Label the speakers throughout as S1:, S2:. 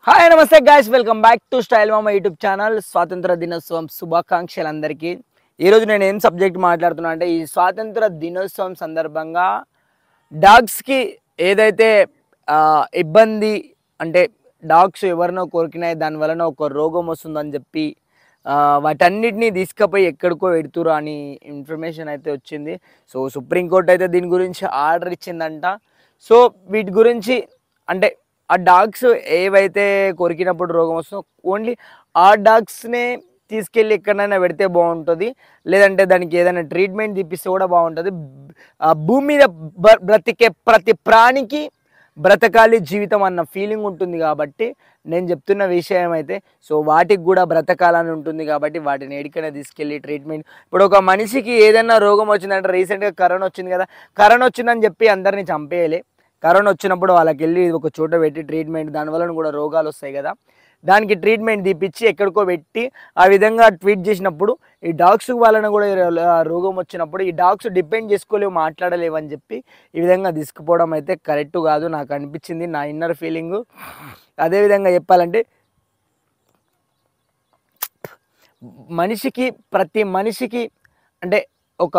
S1: Hi నమస్తే guys, welcome back to style మామ YouTube channel. స్వాతంత్ర దినోత్సవం శుభాకాంక్షలు అందరికీ. ఈరోజు నేను ఏం సబ్జెక్ట్ మాట్లాడుతున్నా అంటే, ఈ స్వాతంత్ర దినోత్సవం సందర్భంగా డాగ్స్కి ఏదైతే ఇబ్బంది అంటే డాగ్స్ ఎవరినో కొరికినాయి, దానివలన ఒక రోగం వస్తుందని చెప్పి వాటన్నిటిని తీసుకుపోయి ఎక్కడికో పెడుతురు అని ఇన్ఫర్మేషన్ అయితే వచ్చింది. సో సుప్రీంకోర్టు అయితే దీని గురించి ఆర్డర్ ఇచ్చిందంట. సో వీటి గురించి అంటే ఆ డాగ్స్ ఏవైతే కొరికినప్పుడు రోగం వస్తుందో ఓన్లీ ఆ డాగ్స్నే తీసుకెళ్ళి ఎక్కడైనా పెడితే బాగుంటుంది, లేదంటే దానికి ఏదైనా ట్రీట్మెంట్ తీపిస్తే కూడా బాగుంటుంది. భూమి మీద బ్రతికే ప్రతి ప్రాణికి బ్రతకాలి జీవితం అన్న ఫీలింగ్ ఉంటుంది కాబట్టి నేను చెప్తున్న విషయం అయితే, సో వాటికి కూడా బ్రతకాలని ఉంటుంది కాబట్టి వాటిని ఎడికైనా తీసుకెళ్ళి ట్రీట్మెంట్. ఇప్పుడు ఒక మనిషికి ఏదైనా రోగం వచ్చిందంటే, రీసెంట్గా కరోనా వచ్చింది కదా, కరోనా వచ్చిందని చెప్పి అందరినీ చంపేయలే. కరోనా వచ్చినప్పుడు వాళ్ళకి వెళ్ళి ఒక చోట పెట్టి ట్రీట్మెంట్, దానివల్ల కూడా రోగాలు వస్తాయి కదా, దానికి ట్రీట్మెంట్ తీపిచ్చి ఎక్కడికో పెట్టి ఆ విధంగా ట్వీట్ చేసినప్పుడు ఈ డాగ్స్ వలన కూడా రోగం వచ్చినప్పుడు ఈ డాగ్స్ డిపెండ్ చేసుకోలేవు, మాట్లాడలేవు అని చెప్పి ఈ విధంగా తీసుకుపోవడం అయితే కరెక్ట్ కాదు నాకు అనిపించింది, నా ఇన్నర్ ఫీలింగు. అదేవిధంగా చెప్పాలంటే ప్రతి మనిషికి అంటే ఒక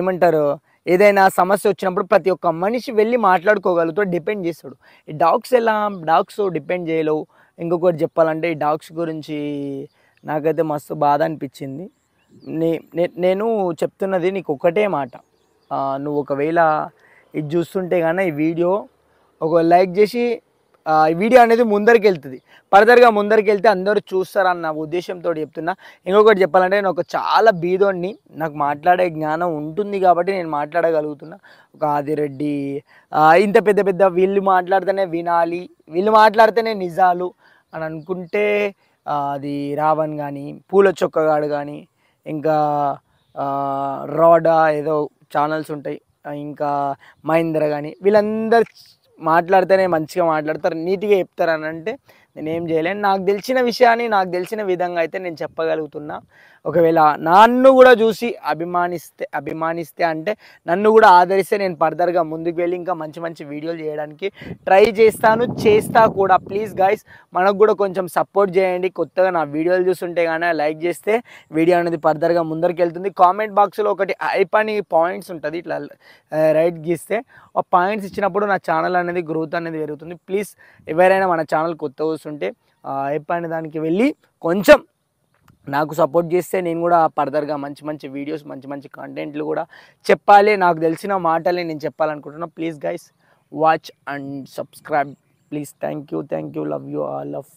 S1: ఏమంటారు, ఏదైనా సమస్య వచ్చినప్పుడు ప్రతి ఒక్క మనిషి వెళ్ళి మాట్లాడుకోగలుగుతాడు, డిపెండ్ చేస్తాడు. ఈ డాగ్స్ డాగ్స్ డిపెండ్ చేయలేవు. ఇంకొకటి చెప్పాలంటే ఈ డాగ్స్ గురించి నాకైతే మస్తు బాధ అనిపించింది. నేను చెప్తున్నది నీకు ఒకటే మాట, నువ్వు ఒకవేళ ఇది చూస్తుంటే కానీ ఈ వీడియో ఒక లైక్ చేసి ఈ వీడియో అనేది ముందరికి వెళ్తుంది, ఫర్దర్గా ముందరికి వెళ్తే అందరూ చూస్తారన్న ఉద్దేశంతో చెప్తున్నా. ఇంకొకటి చెప్పాలంటే నేను ఒక చాలా బీదోడిని, నాకు మాట్లాడే జ్ఞానం ఉంటుంది కాబట్టి నేను మాట్లాడగలుగుతున్నా. ఒక ఆదిరెడ్డి ఇంత పెద్ద పెద్ద వీళ్ళు మాట్లాడితేనే వినాలి, వీళ్ళు మాట్లాడితేనే నిజాలు అని అనుకుంటే అది రావణ్ కానీ, పూల చొక్కగాడు కానీ, ఇంకా రాడా ఏదో ఛానల్స్ ఉంటాయి, ఇంకా మహేంద్ర కానీ, వీళ్ళందరూ మాట్లాడితేనే మంచిగా మాట్లాడతారు, నీట్గా చెప్తారు అని అంటే నేనేం చేయలేను. నాకు తెలిసిన విషయాన్ని నాకు తెలిసిన విధంగా అయితే నేను చెప్పగలుగుతున్నా. ఒకవేళ నన్ను కూడా చూసి అభిమానిస్తే అంటే నన్ను కూడా ఆదరిస్తే నేను ఫర్దర్గా ముందుకు వెళ్ళి ఇంకా మంచి మంచి వీడియోలు చేయడానికి ట్రై చేస్తా కూడా. ప్లీజ్ గైస్, మనకు కూడా కొంచెం సపోర్ట్ చేయండి. కొత్తగా నా వీడియోలు చూస్తుంటే కానీ లైక్ చేస్తే వీడియో అనేది ఫర్దర్గా ముందరికి వెళ్తుంది. కామెంట్ బాక్స్లో ఒకటి హైప్ అని పాయింట్స్ ఉంటుంది, ఇట్లా రైట్ గీస్తే ఆ పాయింట్స్ ఇచ్చినప్పుడు నా ఛానల్ అనేది గ్రోత్ అనేది పెరుగుతుంది. ప్లీజ్ ఎవరైనా మన ఛానల్ కొత్త వస్తుంటే హైప్ అనే దానికి వెళ్ళి కొంచెం నాకు సపోర్ట్ చేస్తే నేను కూడా ఫర్దర్గా మంచి మంచి వీడియోస్, మంచి మంచి కంటెంట్లు కూడా చెప్పాలి, నాకు తెలిసిన మాటలే నేను చెప్పాలనుకుంటున్నా. Please guys, watch and subscribe please. Thank you, love you all of.